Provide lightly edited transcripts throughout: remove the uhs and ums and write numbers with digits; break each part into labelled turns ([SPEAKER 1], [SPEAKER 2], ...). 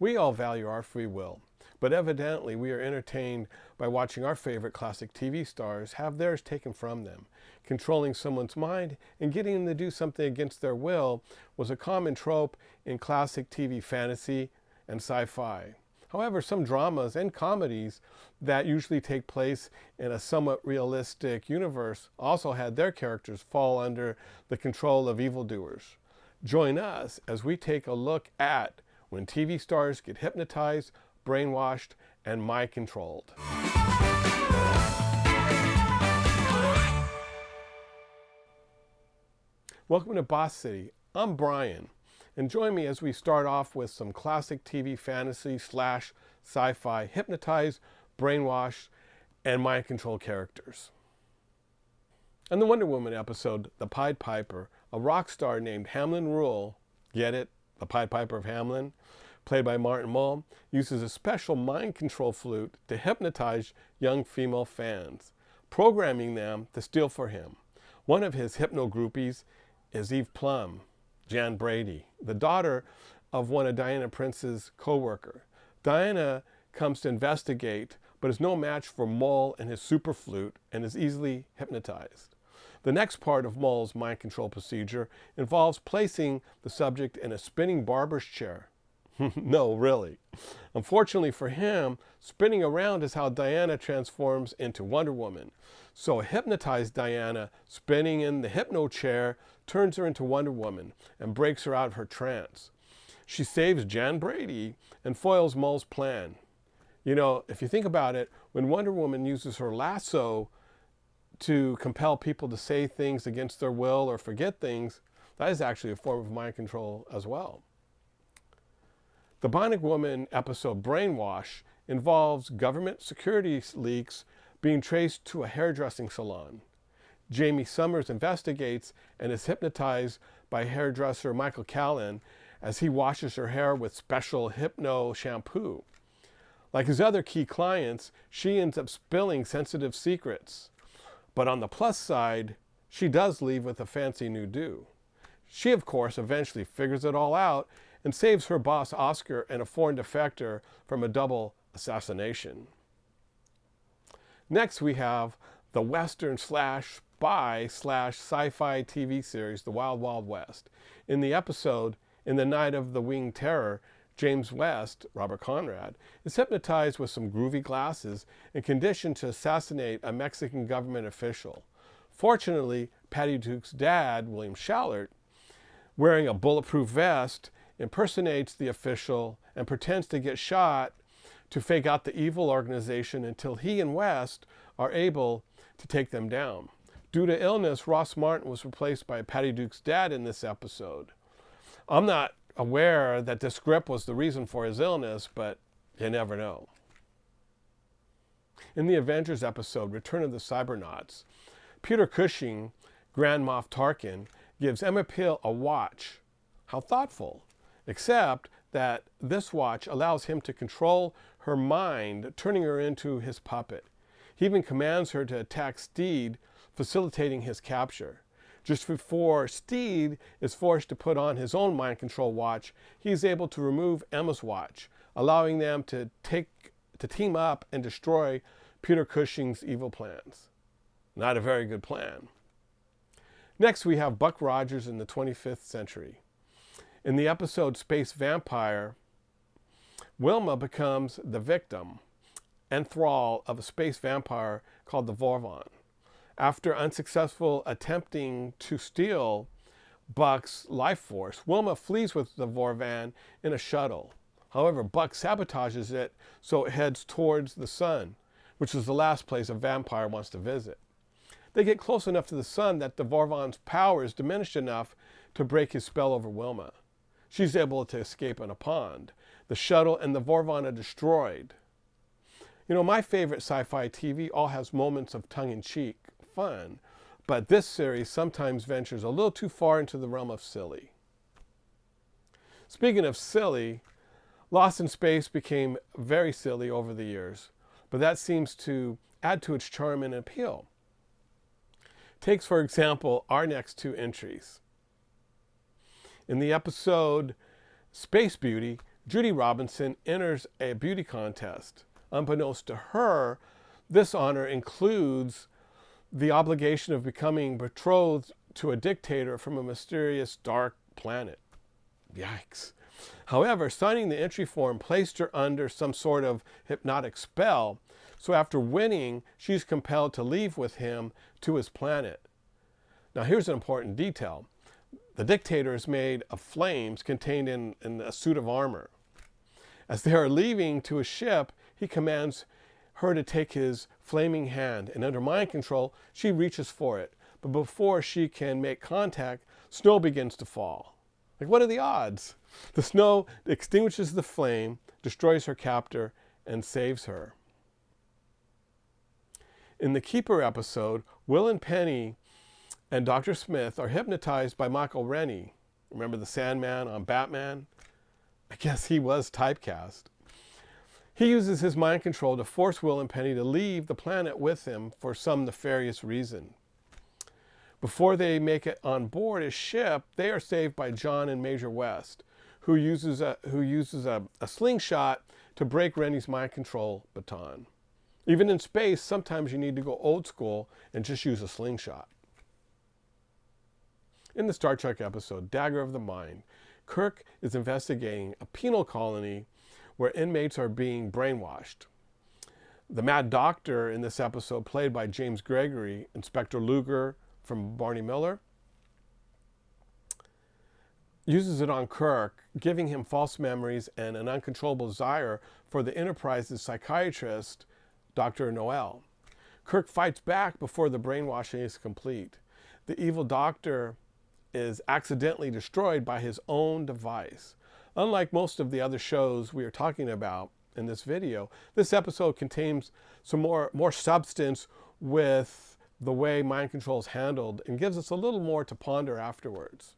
[SPEAKER 1] We all value our free will, but evidently we are entertained by watching our favorite classic TV stars have theirs taken from them. Controlling someone's mind and getting them to do something against their will was a common trope in classic TV fantasy and sci-fi. However, some dramas and comedies that usually take place in a somewhat realistic universe also had their characters fall under the control of evildoers. Join us as we take a look at when TV stars get hypnotized, brainwashed, and mind controlled. Welcome to Boss City. I'm Brian, and join me as we start off with some classic TV fantasy / sci-fi hypnotized, brainwashed, and mind controlled characters. In the Wonder Woman episode, The Pied Piper, a rock star named Hamlin Rule, get it? The Pied Piper of Hamelin, played by Martin Mull, uses a special mind control flute to hypnotize young female fans, programming them to steal for him. One of his hypno groupies is Plumb, Jan Brady, the daughter of one of Diana Prince's co-workers. Diana comes to investigate, but is no match for Mull and his super flute and is easily hypnotized. The next part of Mull's mind control procedure involves placing the subject in a spinning barber's chair. No, really. Unfortunately for him, spinning around is how Diana transforms into Wonder Woman. So a hypnotized Diana, spinning in the hypno chair, turns her into Wonder Woman and breaks her out of her trance. She saves Jan Brady and foils Mull's plan. You know, if you think about it, when Wonder Woman uses her lasso to compel people to say things against their will or forget things, that is actually a form of mind control as well. The Bionic Woman episode Brainwash involves government security leaks being traced to a hairdressing salon. Jamie Summers investigates and is hypnotized by hairdresser Michael Callan as he washes her hair with special hypno shampoo. Like his other key clients, she ends up spilling sensitive secrets. But on the plus side, she does leave with a fancy new do. She, of course, eventually figures it all out and saves her boss Oscar and a foreign defector from a double assassination. Next, we have the Western / spy / sci-fi TV series, The Wild Wild West. In the episode, In the Night of the Winged Terror, James West, Robert Conrad, is hypnotized with some groovy glasses and conditioned to assassinate a Mexican government official. Fortunately, Patty Duke's dad, William Shallert, wearing a bulletproof vest, impersonates the official and pretends to get shot to fake out the evil organization until he and West are able to take them down. Due to illness, Ross Martin was replaced by Patty Duke's dad in this episode. I'm not aware that this script was the reason for his illness, but you never know. In the Avengers episode, Return of the Cybernauts, Peter Cushing, Grand Moff Tarkin, gives Emma Peel a watch. How thoughtful. Except that this watch allows him to control her mind, turning her into his puppet. He even commands her to attack Steed, facilitating his capture. Just before Steed is forced to put on his own mind control watch, he is able to remove Emma's watch, allowing them to team up and destroy Peter Cushing's evil plans. Not a very good plan. Next, we have Buck Rogers in the 25th century. In the episode Space Vampire, Wilma becomes the victim and thrall of a space vampire called the Vorvan. After unsuccessful attempting to steal Buck's life force, Wilma flees with the Vorvan in a shuttle. However, Buck sabotages it so it heads towards the sun, which is the last place a vampire wants to visit. They get close enough to the sun that the Vorvan's power is diminished enough to break his spell over Wilma. She's able to escape in a pond. The shuttle and the Vorvan are destroyed. You know, my favorite sci-fi TV all has moments of tongue-in-cheek fun, but this series sometimes ventures a little too far into the realm of silly. Speaking of silly, Lost in Space became very silly over the years, but that seems to add to its charm and appeal. Takes, for example, our next two entries. In the episode Space Beauty, Judy Robinson enters a beauty contest. Unbeknownst to her, this honor includes the obligation of becoming betrothed to a dictator from a mysterious dark planet. Yikes. However, signing the entry form placed her under some sort of hypnotic spell, so after winning, she's compelled to leave with him to his planet. Now here's an important detail. The dictator is made of flames contained in a suit of armor. As they are leaving to a ship, he commands her to take his flaming hand, and under mind control, she reaches for it. But before she can make contact, snow begins to fall. Like, what are the odds? The snow extinguishes the flame, destroys her captor, and saves her. In the Keeper episode, Will and Penny and Dr. Smith are hypnotized by Michael Rennie. Remember the Sandman on Batman? I guess he was typecast. He uses his mind control to force Will and Penny to leave the planet with him for some nefarious reason. Before they make it on board his ship, they are saved by John and Major West, who uses a slingshot to break Rennie's mind control baton. Even in space, sometimes you need to go old school and just use a slingshot. In the Star Trek episode, Dagger of the Mind, Kirk is investigating a penal colony where inmates are being brainwashed. The Mad Doctor in this episode, played by James Gregory, Inspector Luger from Barney Miller, uses it on Kirk, giving him false memories and an uncontrollable desire for the Enterprise's psychiatrist, Dr. Noel. Kirk fights back before the brainwashing is complete. The evil doctor is accidentally destroyed by his own device. Unlike most of the other shows we are talking about in this video, this episode contains some more substance with the way mind control is handled and gives us a little more to ponder afterwards.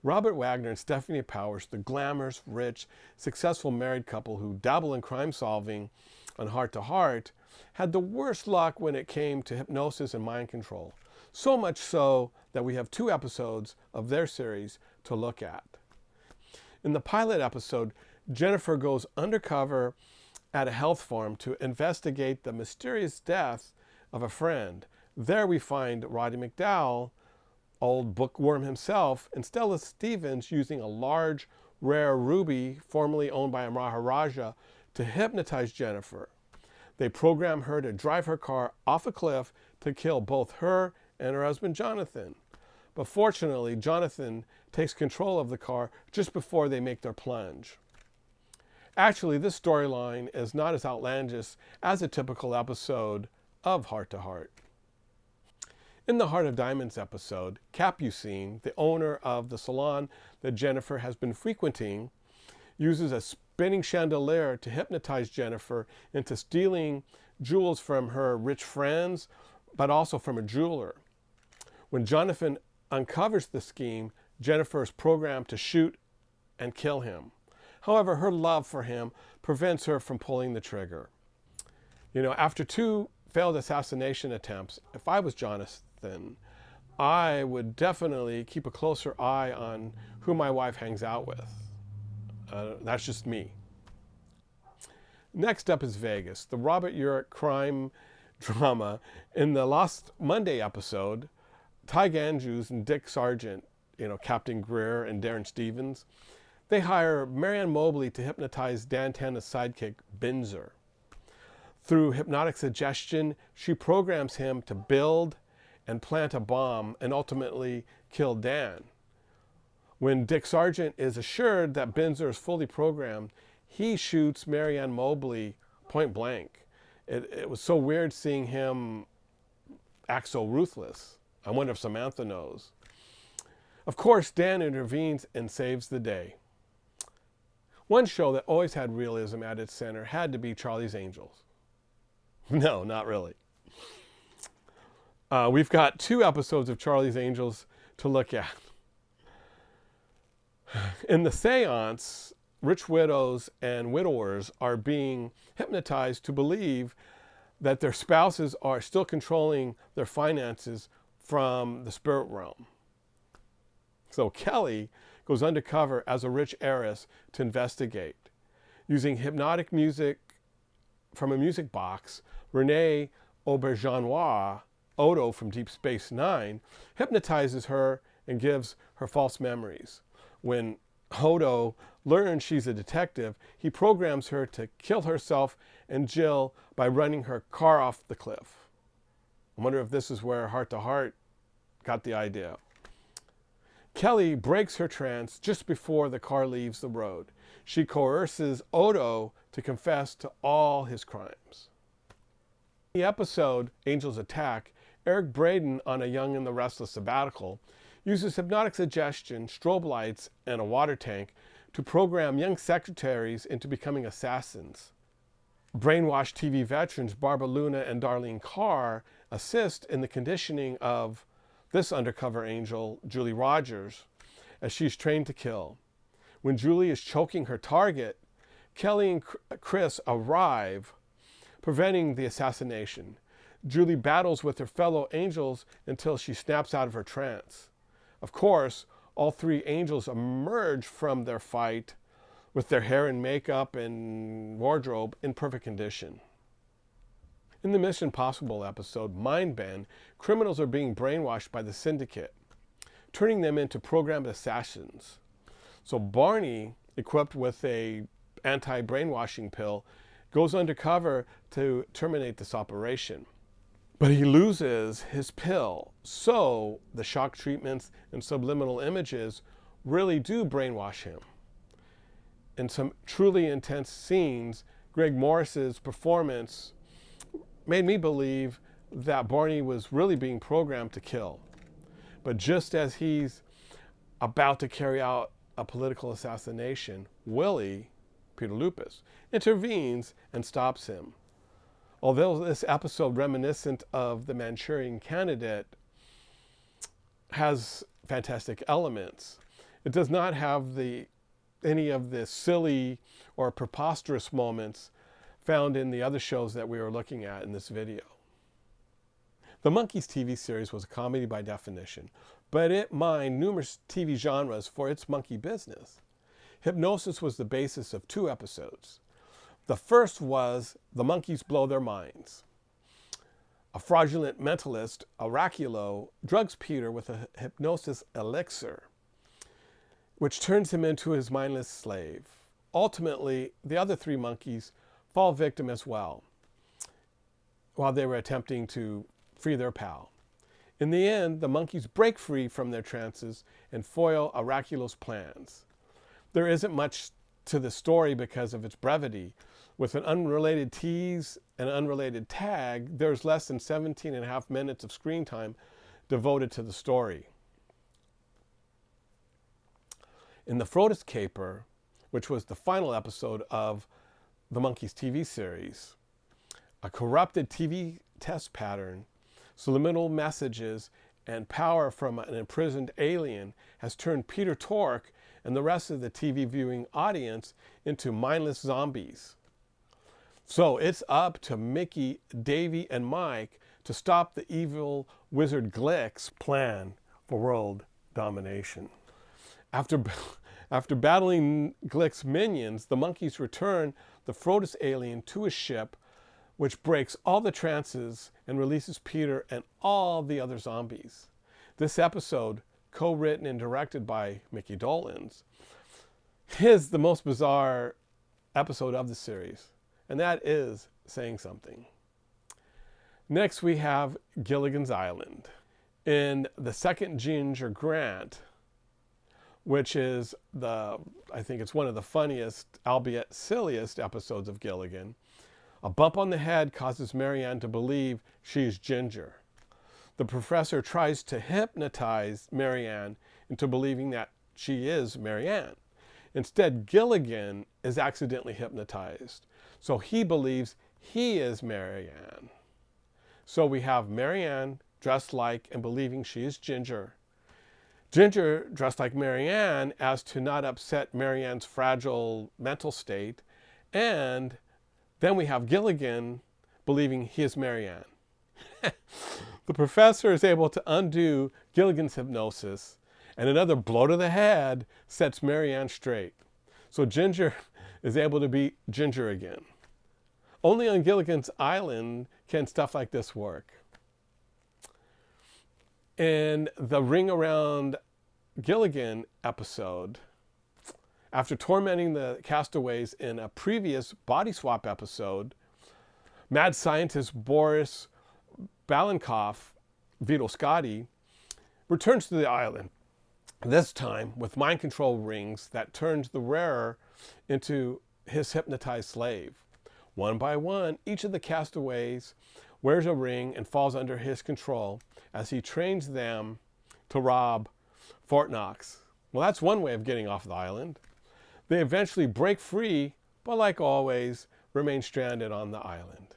[SPEAKER 1] Robert Wagner and Stefanie Powers, the glamorous, rich, successful married couple who dabble in crime solving on Hart to Hart, had the worst luck when it came to hypnosis and mind control. So much so that we have 2 episodes of their series to look at. In the pilot episode, Jennifer goes undercover at a health farm to investigate the mysterious death of a friend. There we find Roddy McDowall, old bookworm himself, and Stella Stevens using a large, rare ruby formerly owned by a Maharaja to hypnotize Jennifer. They program her to drive her car off a cliff to kill both her and her husband Jonathan. But fortunately, Jonathan takes control of the car just before they make their plunge. Actually, this storyline is not as outlandish as a typical episode of Heart to Heart. In the Heart of Diamonds episode, Capucine, the owner of the salon that Jennifer has been frequenting, uses a spinning chandelier to hypnotize Jennifer into stealing jewels from her rich friends, but also from a jeweler. When Jonathan uncovers the scheme, Jennifer is programmed to shoot and kill him. However, her love for him prevents her from pulling the trigger. After 2 failed assassination attempts, if I was Jonathan, I would definitely keep a closer eye on who my wife hangs out with. That's just me. Next up is Vegas, the Robert Urich crime drama. In the Lost Monday episode, Ty Andrews and Dick Sargent, Captain Greer and Darren Stevens, they hire Marianne Mobley to hypnotize Dan Tanna's sidekick, Binzer. Through hypnotic suggestion, she programs him to build and plant a bomb and ultimately kill Dan. When Dick Sargent is assured that Binzer is fully programmed, he shoots Marianne Mobley point blank. It was so weird seeing him act so ruthless. I wonder if Samantha knows. Of course, Dan intervenes and saves the day. One show that always had realism at its center had to be Charlie's Angels. No, not really. We've got 2 episodes of Charlie's Angels to look at. In the seance, rich widows and widowers are being hypnotized to believe that their spouses are still controlling their finances from the spirit realm. So Kelly goes undercover as a rich heiress to investigate. Using hypnotic music from a music box, Renee Auberjonois, Odo from Deep Space Nine, hypnotizes her and gives her false memories. When Odo learns she's a detective, he programs her to kill herself and Jill by running her car off the cliff. I wonder if this is where Heart to Heart got the idea. Kelly breaks her trance just before the car leaves the road. She coerces Odo to confess to all his crimes. In the episode Angel's Attack, Eric Braeden, on a Young and the Restless sabbatical, uses hypnotic suggestion, strobe lights, and a water tank to program young secretaries into becoming assassins. Brainwashed TV veterans Barbara Luna and Darlene Carr assist in the conditioning of this undercover angel, Julie Rogers, as she's trained to kill. When Julie is choking her target, Kelly and Chris arrive, preventing the assassination. Julie battles with her fellow angels until she snaps out of her trance. Of course, all three angels emerge from their fight with their hair and makeup and wardrobe in perfect condition. In the Mission Impossible episode, Mind Bend, criminals are being brainwashed by the Syndicate, turning them into programmed assassins. So Barney, equipped with a anti-brainwashing pill, goes undercover to terminate this operation. But he loses his pill, so the shock treatments and subliminal images really do brainwash him. In some truly intense scenes, Greg Morris's performance made me believe that Barney was really being programmed to kill. But just as he's about to carry out a political assassination, Willie, Peter Lupus, intervenes and stops him. Although this episode, reminiscent of The Manchurian Candidate, has fantastic elements, it does not have any of the silly or preposterous moments found in the other shows that we were looking at in this video. The Monkees TV series was a comedy by definition, but it mined numerous TV genres for its monkey business. Hypnosis was the basis of 2 episodes. The first was The Monkees Blow Their Minds. A fraudulent mentalist, Oraculo, drugs Peter with a hypnosis elixir, which turns him into his mindless slave. Ultimately, the other 3 monkeys fall victim as well, while they were attempting to free their pal. In the end, the monkeys break free from their trances and foil Oraculo's plans. There isn't much to the story because of its brevity. With an unrelated tease and an unrelated tag, there's less than 17 and a half minutes of screen time devoted to the story. In the Frodis Caper, which was the final episode of the Monkees TV series, a corrupted TV test pattern, subliminal messages, and power from an imprisoned alien has turned Peter Tork and the rest of the TV viewing audience into mindless zombies. So it's up to Mickey, Davy, and Mike to stop the evil wizard Glick's plan for world domination. After battling Glick's minions, the monkeys return the Frodis alien to a ship, which breaks all the trances and releases Peter and all the other zombies. This episode, co-written and directed by Mickey Dolenz, is the most bizarre episode of the series, and that is saying something. Next, we have Gilligan's Island. In the second Ginger Grant, which is I think it's one of the funniest, albeit silliest episodes of Gilligan, a bump on the head causes Marianne to believe she's Ginger. The professor tries to hypnotize Marianne into believing that she is Marianne. Instead, Gilligan is accidentally hypnotized, so he believes he is Marianne. So we have Marianne dressed like and believing she is Ginger. Ginger dressed like Marianne as to not upset Marianne's fragile mental state. And then we have Gilligan believing he is Marianne. The professor is able to undo Gilligan's hypnosis and another blow to the head sets Marianne straight. So Ginger is able to be Ginger again. Only on Gilligan's Island can stuff like this work. In the Ring Around Gilligan episode, after tormenting the castaways in a previous body swap episode, mad scientist Boris Balankoff, Vito Scotti, returns to the island, this time with mind control rings that turns the wearer into his hypnotized slave. One by one, each of the castaways wears a ring and falls under his control as he trains them to rob Fort Knox. Well, that's one way of getting off the island. They eventually break free, but like always, remain stranded on the island.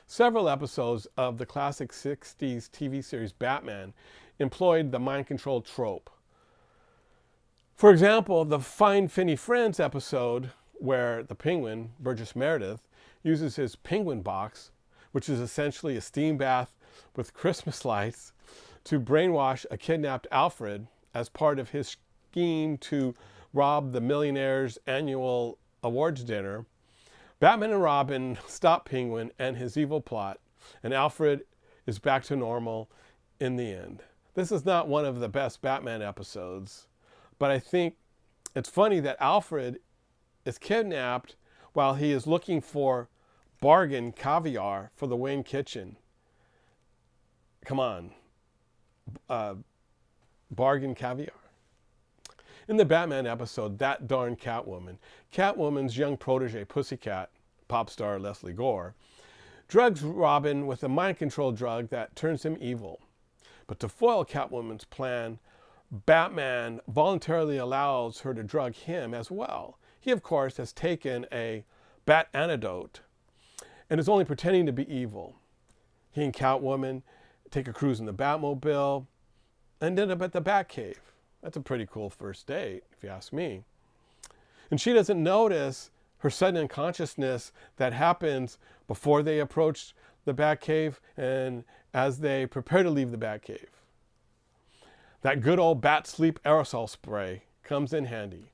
[SPEAKER 1] Several episodes of the classic 60s TV series Batman employed the mind control trope. For example, the Find Finny Friends episode, where the Penguin, Burgess Meredith, uses his penguin box, which is essentially a steam bath with Christmas lights, to brainwash a kidnapped Alfred as part of his scheme to rob the millionaire's annual awards dinner. Batman and Robin stop Penguin and his evil plot, and Alfred is back to normal in the end. This is not one of the best Batman episodes, but I think it's funny that Alfred is kidnapped while he is looking for bargain caviar for the Wayne kitchen. Come on. Bargain caviar. In the Batman episode, That Darn Catwoman, Catwoman's young protege, Pussycat, pop star Leslie Gore, drugs Robin with a mind control drug that turns him evil. But to foil Catwoman's plan, Batman voluntarily allows her to drug him as well. He, of course, has taken a bat antidote and is only pretending to be evil. He and Catwoman take a cruise in the Batmobile and end up at the Batcave. That's a pretty cool first date, if you ask me. And she doesn't notice her sudden unconsciousness that happens before they approach the Batcave and as they prepare to leave the Batcave. That good old bat sleep aerosol spray comes in handy.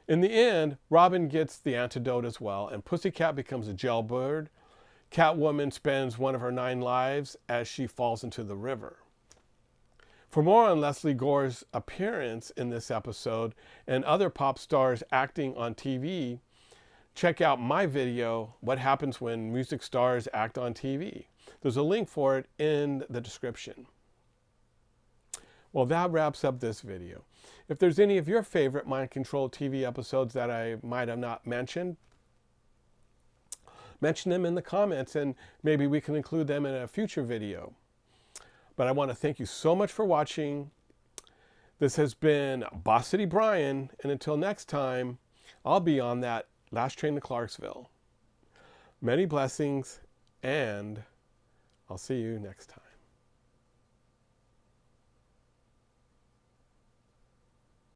[SPEAKER 1] In the end, Robin gets the antidote as well, and Pussycat becomes a jailbird. Catwoman spends one of her 9 lives as she falls into the river. For more on Leslie Gore's appearance in this episode and other pop stars acting on TV, check out my video, What Happens When Music Stars Act on TV. There's a link for it in the description. Well, that wraps up this video. If there's any of your favorite mind control TV episodes that I might have not mentioned, mention them in the comments and maybe we can include them in a future video. But I want to thank you so much for watching. This has been Boss City Brian, and until next time, I'll be on that last train to Clarksville. Many blessings, and I'll see you next time.